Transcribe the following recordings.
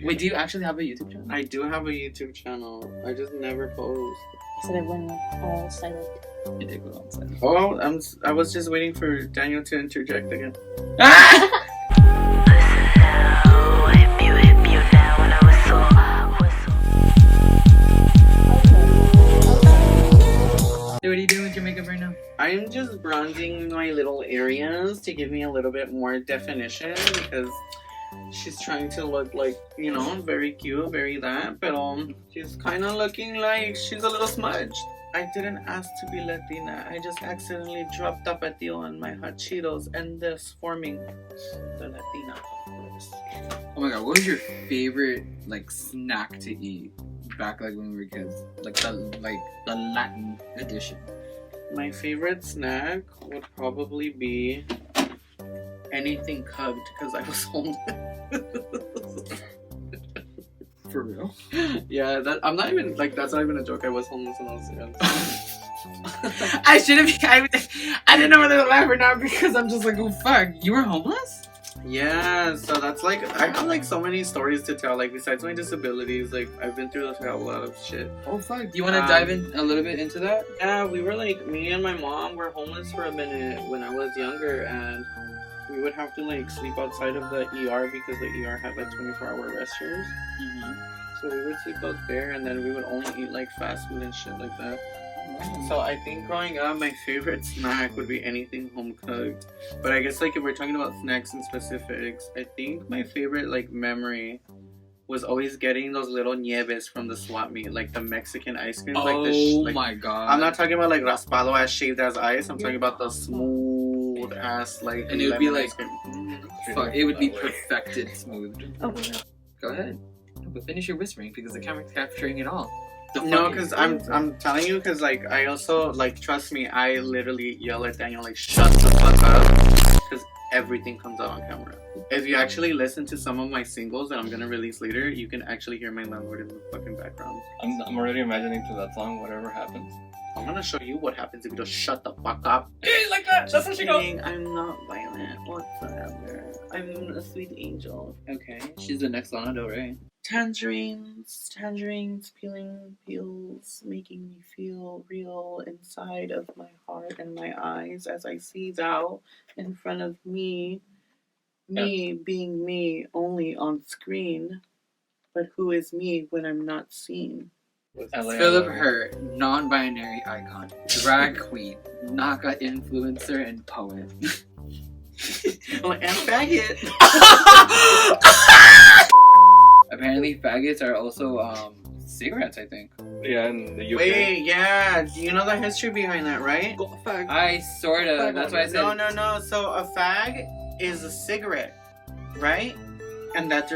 Wait, do you actually have a YouTube channel? I do have a YouTube channel. I just never post. I said it went all silent. It did go on silent. Oh, I was just waiting for Daniel to interject again. What are you doing with your makeup right now? I'm just bronzing my little areas to give me a little bit more definition because she's trying to look like, you know, very cute, very that, but she's kind of looking like she's a little smudged. I didn't ask to be Latina. I just accidentally dropped tapatio on my hot Cheetos and thus forming the Latina. Oh my god, what was your favorite like snack to eat back like when we were kids? Like the Latin edition. My favorite snack would probably be anything cooked because I was homeless. For real? Yeah, I'm not even like that's not even a joke. I was homeless when I was young. I should have. I didn't know whether to laugh or not because I'm just like, oh fuck, you were homeless? Yeah, so that's like I have like so many stories to tell. Like besides my disabilities, like I've been through a lot of shit. Oh fuck, do you want to dive in a little bit into that? Yeah, we were like me and my mom were homeless for a minute when I was younger, and we would have to like sleep outside of the ER because the ER had like 24-hour restrooms. So we would sleep out there, and then we would only eat like fast food and shit like that. So I think growing up, my favorite snack would be anything home cooked. But I guess like if we're talking about snacks and specifics, I think my favorite like memory was always getting those little nieves from the swap meet, like the Mexican ice cream. Oh my god! I'm not talking about like raspado ass shaved as ice. I'm talking about the smooth ass like. And it would be like, fuck, it would be perfected smooth. Oh, go ahead. No, but finish your whispering because the camera's capturing it all. No, because I'm telling you, because like I also like trust me, I literally yell at Daniel like shut the fuck up, because everything comes out on camera. If you actually listen to some of my singles that I'm gonna release later, you can actually hear my landlord in the fucking background. I'm already imagining to that song whatever happens. I'm gonna show you what happens if you just shut the fuck up. Like that. That's how she goes. I'm not violent whatsoever. I'm a sweet angel. Okay, she's the next Lana Del Rey. Tangerines, peels, making me feel real inside of my heart and my eyes as I see thou in front of me. Me being me only on screen, but who is me when I'm not seen? Phillip Hurt, non-binary icon, drag queen, Naka influencer, and poet. Oh, and faggot. Apparently, faggots are also cigarettes, I think. Yeah, in the UK. Wait, yeah. Do you know the history behind that, right? I sorta. That's why I said. No. So a fag is a cigarette, right? And that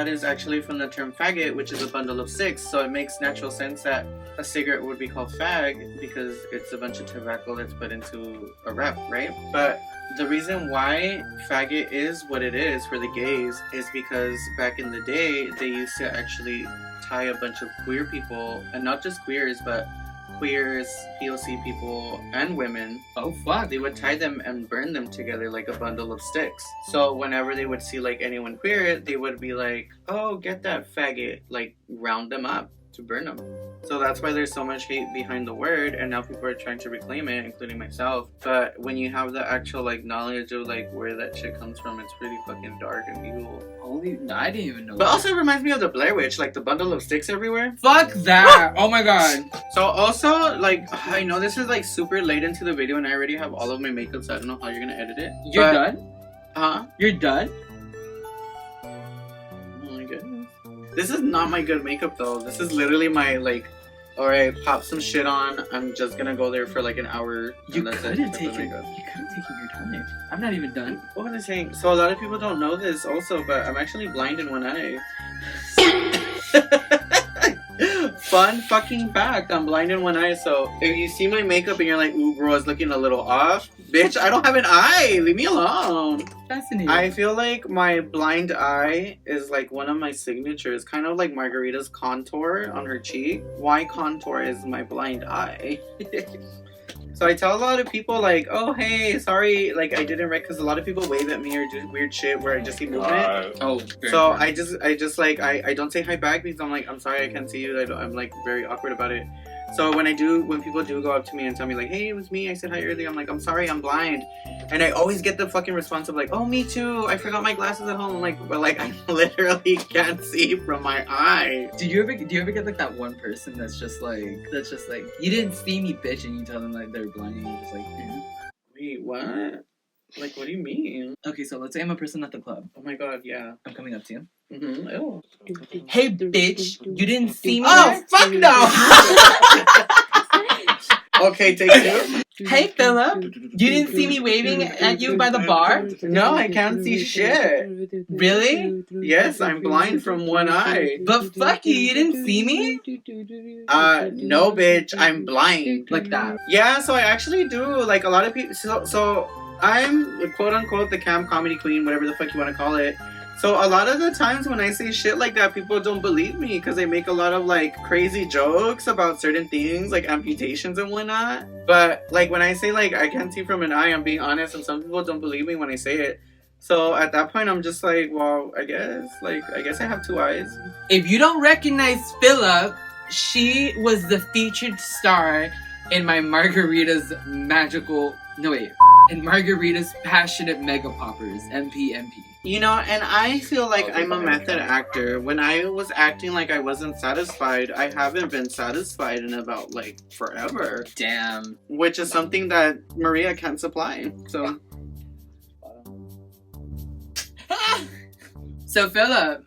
is actually from the term faggot, which is a bundle of six. So it makes natural sense that a cigarette would be called fag because it's a bunch of tobacco that's put into a wrap, right? But the reason why faggot is what it is for the gays is because back in the day, they used to actually tie a bunch of queer people, and not just queers, but queers, POC people, and women. Oh fuck! They would tie them and burn them together like a bundle of sticks. So whenever they would see like anyone queer, they would be like, "Oh, get that faggot!" Like round them up to burn them. So that's why there's so much hate behind the word, and now people are trying to reclaim it, including myself. But when you have the actual like knowledge of like where that shit comes from, it's pretty fucking dark and evil. Holy, no, I didn't even know. But also it reminds me of the Blair Witch, like the bundle of sticks everywhere. Fuck that! Oh my god. So also, like, I know this is like super late into the video, and I already have all of my makeup, so I don't know how you're gonna edit it. You're done? Huh? You're done? Oh my goodness. This is not my good makeup though. This is literally my like, alright, pop some shit on. I'm just gonna go there for like an hour. You could have taken your time. I'm not even done. What was I saying? So a lot of people don't know this also, but I'm actually blind in one eye. Fun fucking fact, I'm blind in one eye, so if you see my makeup and you're like, ooh bro, it's looking a little off, bitch, I don't have an eye, leave me alone. Fascinating. I feel like my blind eye is like one of my signatures, kind of like Margarita's contour on her cheek. Why contour is my blind eye? So I tell a lot of people like, oh hey, sorry, like I didn't because a lot of people wave at me or do weird shit where I just see movement. Oh, So I just like I don't say hi back because I'm like, I'm sorry, I can't see you. I'm like very awkward about it. So when people do go up to me and tell me like, hey, it was me, I said hi earlier, I'm like, I'm sorry, I'm blind. And I always get the fucking response of like, oh, me too, I forgot my glasses at home. I'm like, but like I literally can't see from my eye. Do you ever get like that one person that's just like you didn't see me, bitch, and you tell them like they're blind and you're just like, Wait, what? Like, what do you mean? Okay, so let's say I'm a person at the club. Oh my god, yeah. I'm coming up to you. Mm-hmm. Ew. Hey, bitch, you didn't see me? Oh, fuck no! Okay, take two. Hey, Phillip, you didn't see me waving at you by the bar? No, I can't see shit. Really? Yes, I'm blind from one eye. But fuck you didn't see me? No, bitch, I'm blind. Like that. Yeah, so I actually do, like, a lot of people, so I'm, quote-unquote, the camp comedy queen, whatever the fuck you want to call it. So a lot of the times when I say shit like that, people don't believe me because they make a lot of, like, crazy jokes about certain things, like amputations and whatnot. But, like, when I say, like, I can't see from an eye, I'm being honest, and some people don't believe me when I say it. So at that point, I'm just like, well, I guess I have two eyes. If you don't recognize Phillip, she was the featured star in my Margarita's in Margarita's Passionate Mega Poppers, MP. You know, and I feel like I'm a method actor. When I was acting like I wasn't satisfied, I haven't been satisfied in about, like, forever. Damn. Which is something that Maria can't supply. So, So, Phillip,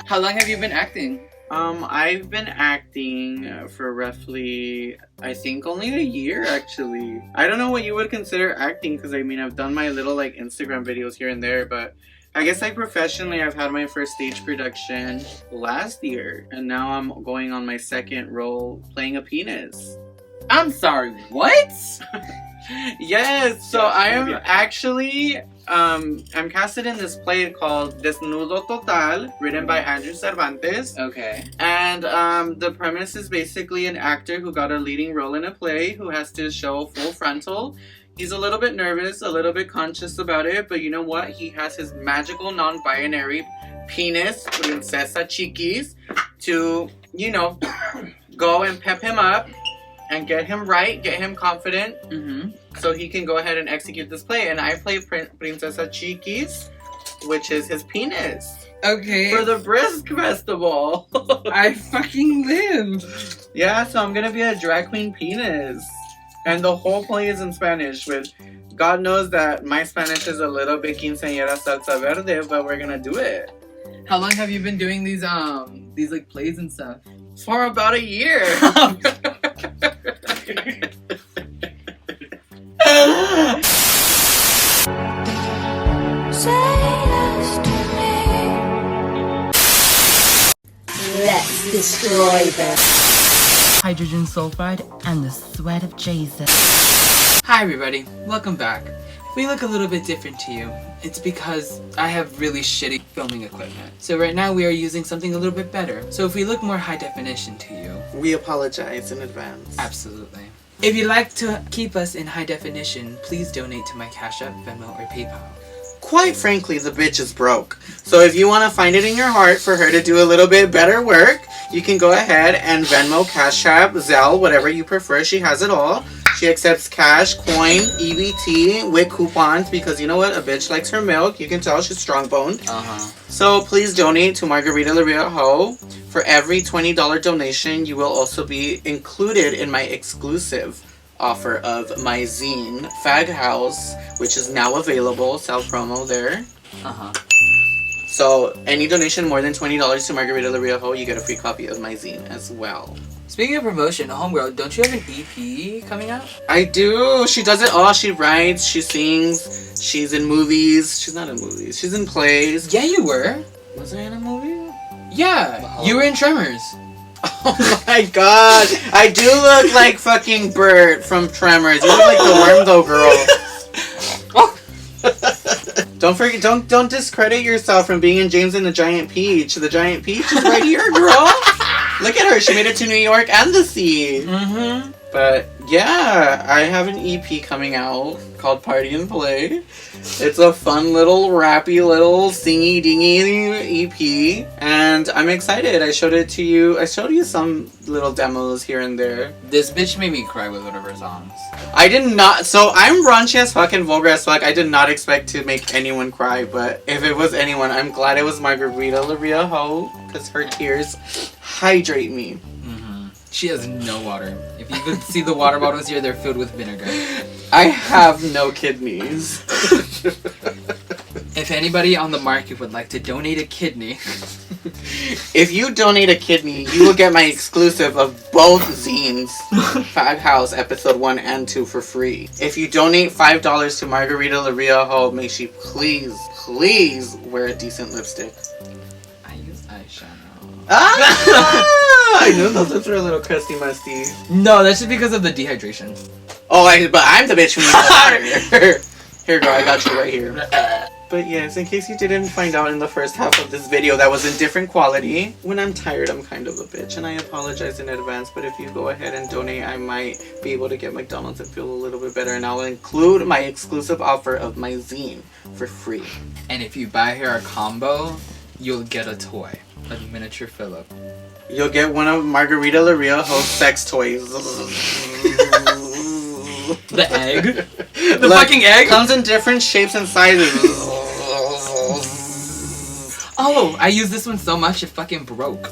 how long have you been acting? I've been acting for roughly, I think only a year, actually. I don't know what you would consider acting, because I mean, I've done my little, like, Instagram videos here and there, but I guess, like, professionally, I've had my first stage production last year, and now I'm going on my second role playing a penis. I'm sorry, what? Yes, so I am actually, I'm casted in this play called Desnudo Total, written by Andrew Cervantes. Okay. And the premise is basically an actor who got a leading role in a play who has to show full frontal. He's a little bit nervous, a little bit conscious about it, but you know what? He has his magical non-binary penis, Princesa Chiquis, to, you know, go and pep him up and get him right, get him confident, so he can go ahead and execute this play. And I play Princesa Chiquis, which is his penis. Okay. For the Brisk Festival. I fucking live. Yeah, so I'm gonna be a drag queen penis. And the whole play is in Spanish, which God knows that my Spanish is a little bit quinceañera salsa verde, but we're gonna do it. How long have you been doing these like plays and stuff? For about a year. Let's destroy them. Hydrogen sulfide and the sweat of Jesus. Hi everybody, welcome back. If we look a little bit different to you, it's because I have really shitty filming equipment. So right now we are using something a little bit better. So if we look more high definition to you, We apologize in advance. absolutely. If you'd like to keep us in high definition, please donate to my Cash App, Venmo, or PayPal. Quite frankly, the bitch is broke. So if you want to find it in your heart for her to do a little bit better work, you can go ahead and Venmo, Cash App, Zelle, whatever you prefer. She has it all. She accepts cash, coin, EBT with coupons because you know what? A bitch likes her milk. You can tell she's strong-boned. So please donate to Margarita La Ria Ho. For every $20 donation, you will also be included in my exclusive offer of my zine, Fag House, which is now available. Self-promo there. So any donation more than $20 to Margarita La Ria Ho, you get a free copy of my zine as well. Speaking of promotion, homegirl, don't you have an EP coming out? I do. She does it all. She writes, she sings, she's in movies. She's not in movies. She's in plays. Yeah, you were. Was I in a movie? Yeah, you were in Tremors. Oh my god. I do look like fucking Bert from Tremors. You look like the Worm Though girl. Don't forget, don't discredit yourself from being in James and the Giant Peach. The Giant Peach is right here, girl. Look at her. She made it to New York and the sea. But yeah, I have an EP coming out called Party and Play. It's a fun little rappy little singy dingy EP, and I'm excited. I showed it to you. I showed you some little demos here and there. This bitch made me cry with one of her songs. I did not. So I'm raunchy as fuck and vulgar as fuck. I did not expect to make anyone cry, but if it was anyone, I'm glad it was Margarita Laria Ho, because her tears hydrate me. She has no water. If you could see the water bottles here, they're filled with vinegar. I have no kidneys. If anybody on the market would like to donate a kidney. If you donate a kidney, you will get my exclusive of both zines, Fag House episode 1 and 2 for free. If you donate $5 to Margarita Laria Ho, may she please wear a decent lipstick. I use eyeshadow. I knew those lips were a little crusty musty. No, that's just because of the dehydration. Oh, but I'm the bitch who needs water. Here, girl, I got you right here. But yes, in case you didn't find out in the first half of this video that was in different quality, when I'm tired, I'm kind of a bitch, and I apologize in advance, but if you go ahead and donate, I might be able to get McDonald's and feel a little bit better, and I'll include my exclusive offer of my zine for free. And if you buy her a combo, you'll get a toy. A miniature Phillip. You'll get one of Margarita Laria Ho's sex toys. The egg? The fucking egg? Comes in different shapes and sizes. Oh, I use this one so much it fucking broke.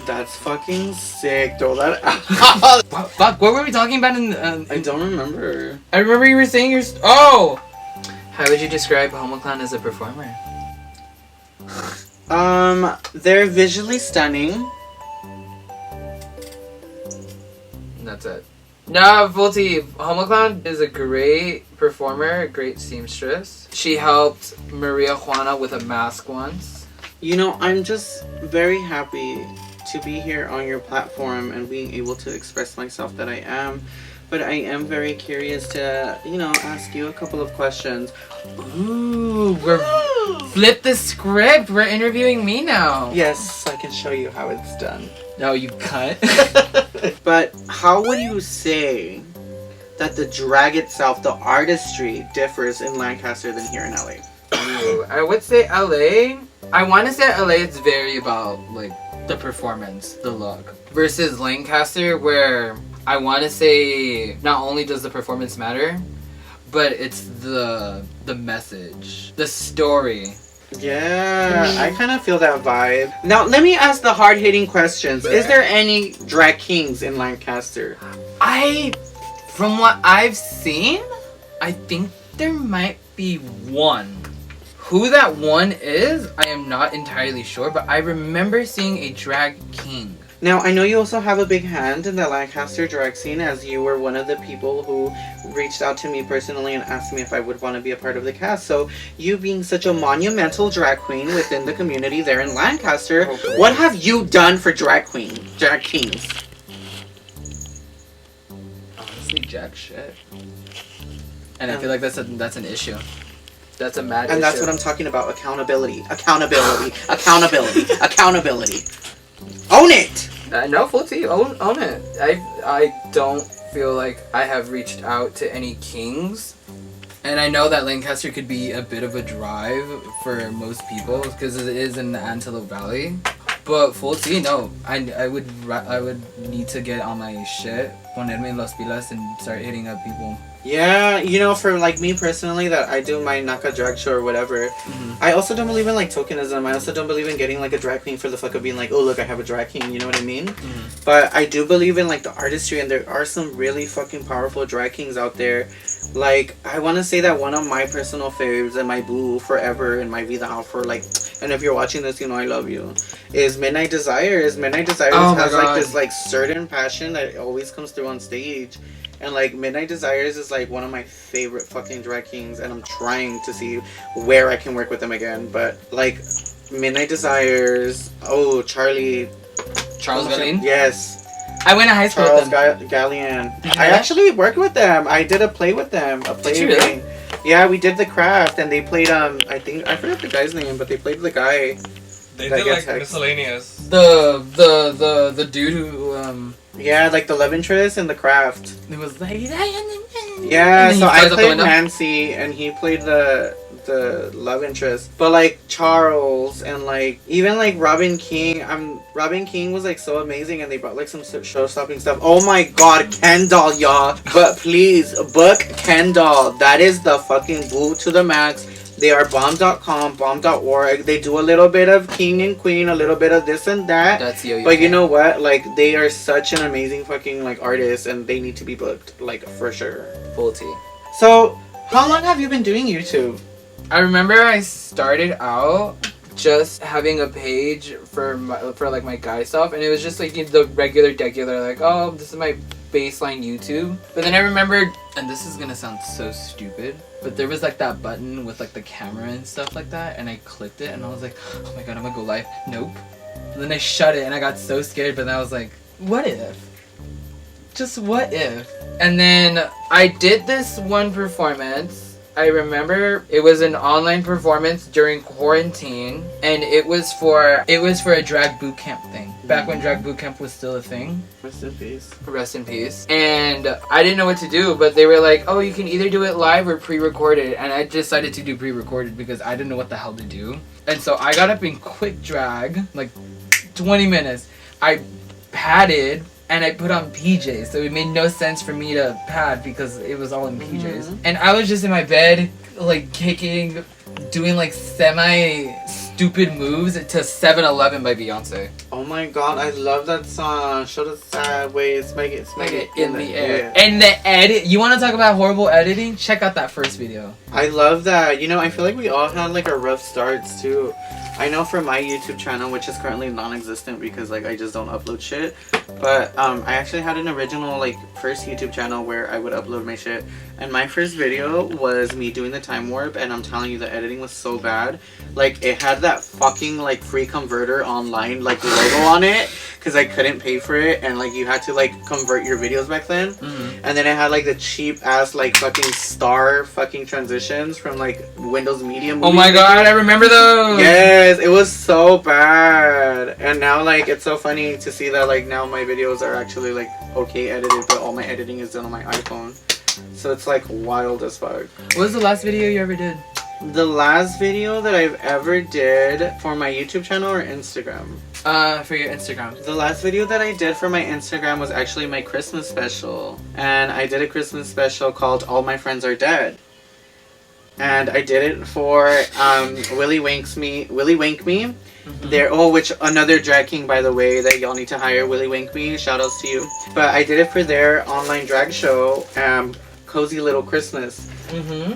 That's fucking sick. Throw that out. What, fuck, what were we talking about in I don't remember. I remember you were saying your... Oh! How would you describe HomoClan as a performer? They're visually stunning. That's it. No, Volti, HomoClan is a great performer, a great seamstress. She helped Maria Juana with a mask once. You know, I'm just very happy to be here on your platform and being able to express myself that I am. But I am very curious to, you know, ask you a couple of questions. Ooh, flip the script. We're interviewing me now. Yes, I can show you how it's done. No, you cut. But how would you say that the drag itself, the artistry, differs in Lancaster than here in LA? Ooh, I would say LA. I want to say LA it's very about, like, the performance, the look. Versus Lancaster, where I want to say not only does the performance matter, but it's the message, the story. Yeah, I kind of feel that vibe. Now, let me ask the hard-hitting questions. Is there any drag kings in Lancaster? From what I've seen, I think there might be one. Who that one is, I am not entirely sure, but I remember seeing a drag king. Now, I know you also have a big hand in the Lancaster drag scene, as you were one of the people who reached out to me personally and asked me if I would want to be a part of the cast. So, you being such a monumental drag queen within the community there in Lancaster, what have you done for drag kings? Honestly, jack shit. And I feel like that's an issue. That's a mad issue. And that's what I'm talking about. Accountability. Accountability. Accountability. Accountability. Own it! No, full T. Own it. I don't feel like I have reached out to any kings. And I know that Lancaster could be a bit of a drive for most people because it is in the Antelope Valley. But full T, no. I would need to get on my shit, ponerme en las pilas, and start hitting up people. Yeah, you know, for like me personally, that I do my Naka drag show or whatever, I also don't believe in like tokenism. I also don't believe in getting like a drag queen for the fuck of being like, oh look, I have a drag king, you know what I mean? But I do believe in like the artistry, and there are some really fucking powerful drag kings out there. Like, I want to say that one of my personal faves and my boo forever in my vida for like, and if you're watching this, you know I love you, is Midnight Desires. Midnight Desires has like this like certain passion that always comes through on stage. And like Midnight Desires is like one of my favorite fucking drag kings, and I'm trying to see where I can work with them again. But like Midnight Desires, Charles Gallian? Yes. I went to high school with them. Gallian. I actually worked with them. I did a play with them. Did you really? Yeah, we did the craft, and they played I forgot the guy's name, but they played the guy. They did like miscellaneous. The dude who Yeah, like the love interest in The Craft. It was like, Yeah, And then so he I flies out the played window? Nancy and he played the love interest. But like Charles and like even like Robin King, Robin King was like so amazing and they brought like some show stopping stuff. Oh my god, Ken doll, y'all. But please book Ken doll. That is the fucking boo to the max. They are bomb.com, bomb.org. They do a little bit of king and queen, a little bit of this and that. That's yo-yo. But you know what? Like, they are such an amazing fucking, like, artist, and they need to be booked, like, for sure. Full tea. So, how long have you been doing YouTube? I remember I started out just having a page for like my guy stuff, and it was just like the regular like, oh, this is my baseline YouTube. But then I remembered, and this is gonna sound so stupid, but there was like that button with like the camera and stuff like that, and I clicked it and I was like, oh my god, I'm gonna go live. Nope. And then I shut it and I got so scared, but then I was like, what if? Just what if? And then I did this one performance. I remember it was an online performance during quarantine, and it was for a drag boot camp thing. Back when drag boot camp was still a thing. Rest in peace. Rest in peace. And I didn't know what to do, but they were like, oh, you can either do it live or pre-recorded. And I decided to do pre-recorded because I didn't know what the hell to do. And so I got up in quick drag, like 20 minutes. I padded and I put on PJs, so it made no sense for me to pad because it was all in PJs. And I was just in my bed, like kicking, doing like semi-stupid moves to 7-Eleven by Beyonce. Oh my god, I love that song. Show the sideways, smack it In the air. And the edit, you want to talk about horrible editing? Check out that first video. I love that. You know, I feel like we all had like our rough starts too. I know for my YouTube channel, which is currently non-existent because like I just don't upload shit, but I actually had an original like first YouTube channel where I would upload my shit, and my first video was me doing the time warp, and I'm telling you the editing was so bad. Like it had that fucking like free converter online like logo on it because I couldn't pay for it, and like you had to like convert your videos back then. And then it had like the cheap ass like fucking star fucking transitions from like Windows Media Movie Oh my god, I remember those! Yes, it was so bad. And now like it's so funny to see that like now my videos are actually like okay edited, but all my editing is done on my iPhone. So it's like wild as fuck. What was the last video you ever did? The last video that I've ever did for my YouTube channel or Instagram? For your Instagram. The last video that I did for my Instagram was actually my Christmas special. And I did a Christmas special called All My Friends Are Dead. And I did it for Willy Wank Me. Which another drag king, by the way, that y'all need to hire, Willy Wank Me. Shout outs to you. But I did it for their online drag show, Cozy Little Christmas.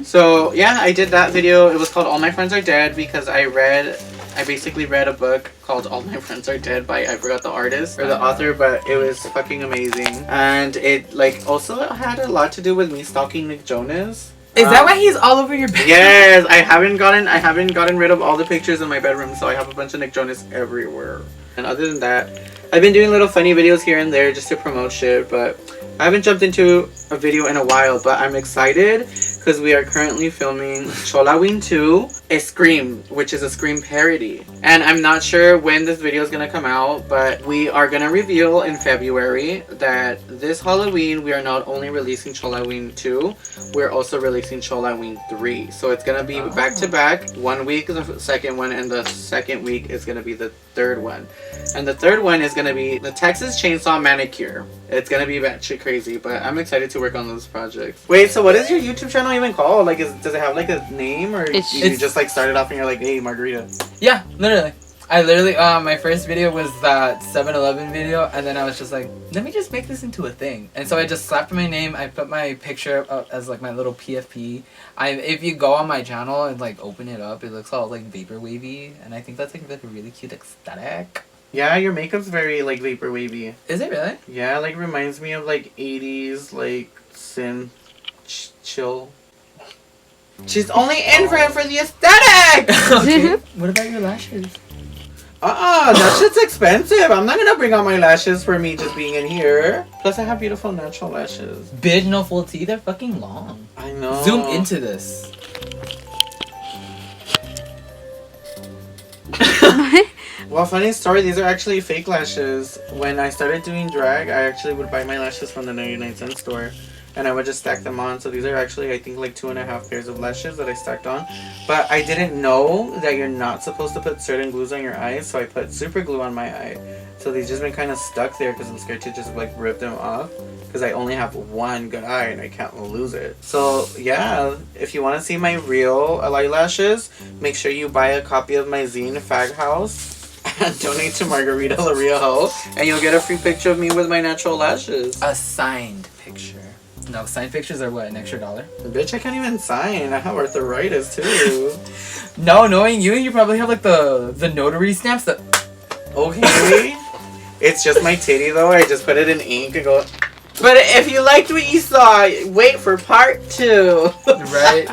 So yeah, I did that video. It was called All My Friends Are Dead because I basically read a book called All My Friends Are Dead by, I forgot the artist or the author, but it was fucking amazing. And it like also had a lot to do with me stalking Nick Jonas. Is that why he's all over your bedroom? Yes, I haven't gotten rid of all the pictures in my bedroom, so I have a bunch of Nick Jonas everywhere. And other than that, I've been doing little funny videos here and there just to promote shit, but I haven't jumped into a video in a while, but I'm excited because we are currently filming Cholaween 2, a Scream, which is a Scream parody. And I'm not sure when this video is going to come out, but we are going to reveal in February that this Halloween we are not only releasing Cholaween 2, we're also releasing Cholaween 3. So it's going to be back to back. 1 week is the second one, and the second week is going to be the third one. And the third one is going to be the Texas Chainsaw Manicure. It's going to be batshit crazy, but I'm excited to work on those projects. Wait, so what is your YouTube channel even called? Like, does it have like a name, or you just like started off and you're like, hey, Margarita? Yeah, literally. I literally, my first video was that 7-Eleven video, and then I was just like, let me just make this into a thing. And so I just slapped my name, I put my picture up as like my little PFP. If you go on my channel and like open it up, it looks all like vapor wavy, and I think that's like a really cute aesthetic. Yeah, your makeup's very like vapor wavy. Is it really? Yeah, like reminds me of like 80s like synth chill. She's only in for the aesthetic! Okay. What about your lashes? That shit's expensive. I'm not gonna bring out my lashes for me just being in here. Plus I have beautiful natural lashes. Bitch, no full teeth, they're fucking long. I know. Zoom into this. Well, funny story, these are actually fake lashes. When I started doing drag, I actually would buy my lashes from the 99-cent store. And I would just stack them on. So these are actually, I think, like 2.5 pairs of lashes that I stacked on. But I didn't know that you're not supposed to put certain glues on your eyes. So I put super glue on my eye. So these just been kind of stuck there because I'm scared to just like rip them off. Because I only have one good eye and I can't lose it. So yeah, if you want to see my real eyelashes, make sure you buy a copy of my zine, Fag House. And donate to Margarita Lario. And you'll get a free picture of me with my natural lashes. A signed picture. No, signed pictures are what, an extra $1? Bitch, I can't even sign. I have arthritis too. No, knowing you, you probably have like the notary stamps that... Okay. It's just my titty though. I just put it in ink and go... But if you liked what you saw, wait for part 2. Right?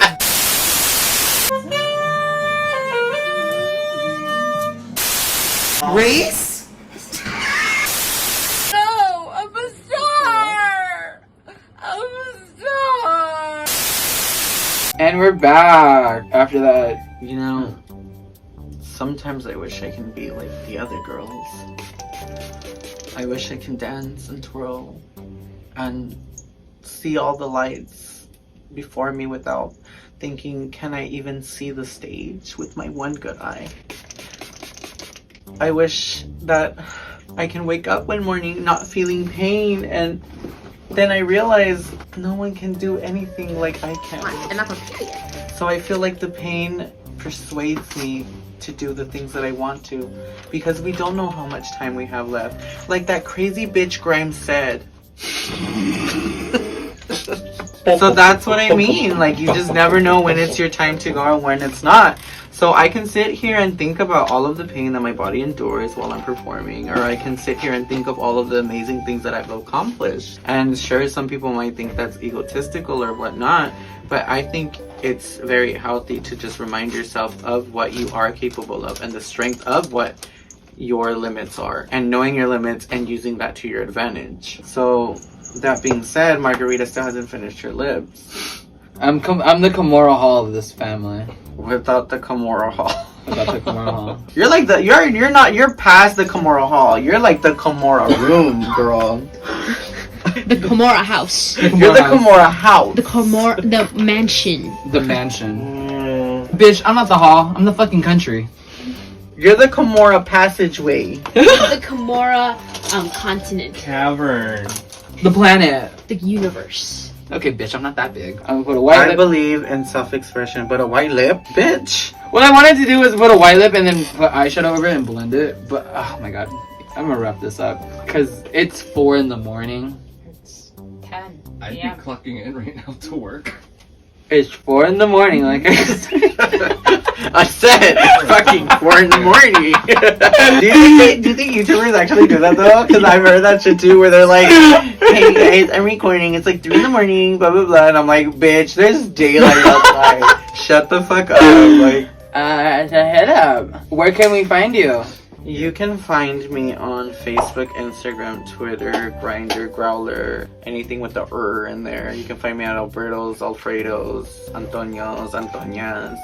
Race? No, I'm a star! I'm a star! And we're back after that. You know, sometimes I wish I can be like the other girls. I wish I can dance and twirl and see all the lights before me without thinking, can I even see the stage with my one good eye? I wish that I can wake up one morning not feeling pain, and then I realize no one can do anything like I can. So I feel like the pain persuades me to do the things that I want to, because we don't know how much time we have left. Like that crazy bitch Grimes said. So that's what I mean. Like, you just never know when it's your time to go and when it's not. So I can sit here and think about all of the pain that my body endures while I'm performing, or I can sit here and think of all of the amazing things that I've accomplished. And sure, some people might think that's egotistical or whatnot, but I think it's very healthy to just remind yourself of what you are capable of and the strength of what your limits are, and knowing your limits and using that to your advantage. So that being said, Margarita still hasn't finished her lips. I'm the Kimura Hall of this family. Without the Kimura Hall. Without the Kimura Hall. You're like you're past the Kimura Hall. You're like the Kimura room, girl. The Kimura house. You're the Kimura house. The mansion. The mansion. Bitch, I'm not the hall. I'm the fucking country. You're the Kimura passageway. The Kimura continent. Cavern. The planet. The universe. Okay, bitch, I'm not that big. I'm gonna put a white I lip. believe in self-expression, but a white lip, bitch. What I wanted to do was put a white lip and then put eyeshadow over it and blend it. But, oh my god. I'm gonna wrap this up. Because it's 4 in the morning. It's 10. I'd be clocking in right now to work. It's 4 in the morning, like I said. I said fucking 4 in the morning. do you think YouTubers actually do that though? Because I've heard that shit too, where they're like, hey guys, I'm recording, it's like 3 in the morning, blah blah blah, and I'm like, bitch, there's daylight outside. Shut the fuck up. Like, head up. Where can we find you? you can find me on Facebook, Instagram, Twitter, Grindr, Growler, anything with the in there. You can find me at Alberto's, Alfredo's, Antonio's, Antonia's,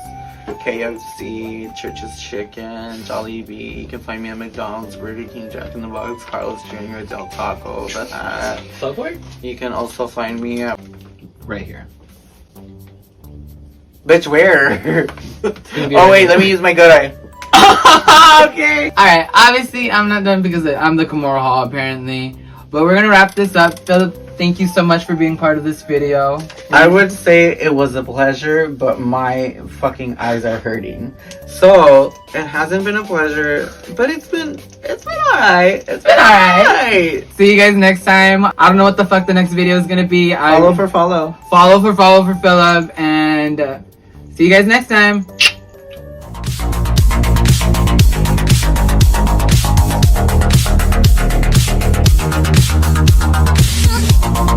KFC, Church's Chicken, Jollibee. You can find me at McDonald's, Burger King, Jack in the Box, Carl's Jr., Del Taco, The Hat. Subway? You can also find me at... Right here. Bitch, where? Oh wait, let me use my good eye. Okay. Alright, obviously I'm not done because I'm the Kimura Hall apparently. But we're gonna wrap this up. Phillip, thank you so much for being part of this video. I would say it was a pleasure, but my fucking eyes are hurting. So it hasn't been a pleasure, but it's been alright. It's been alright. See you guys next time. I don't know what the fuck the next video is gonna be. Follow for follow. Follow for Phillip, and see you guys next time.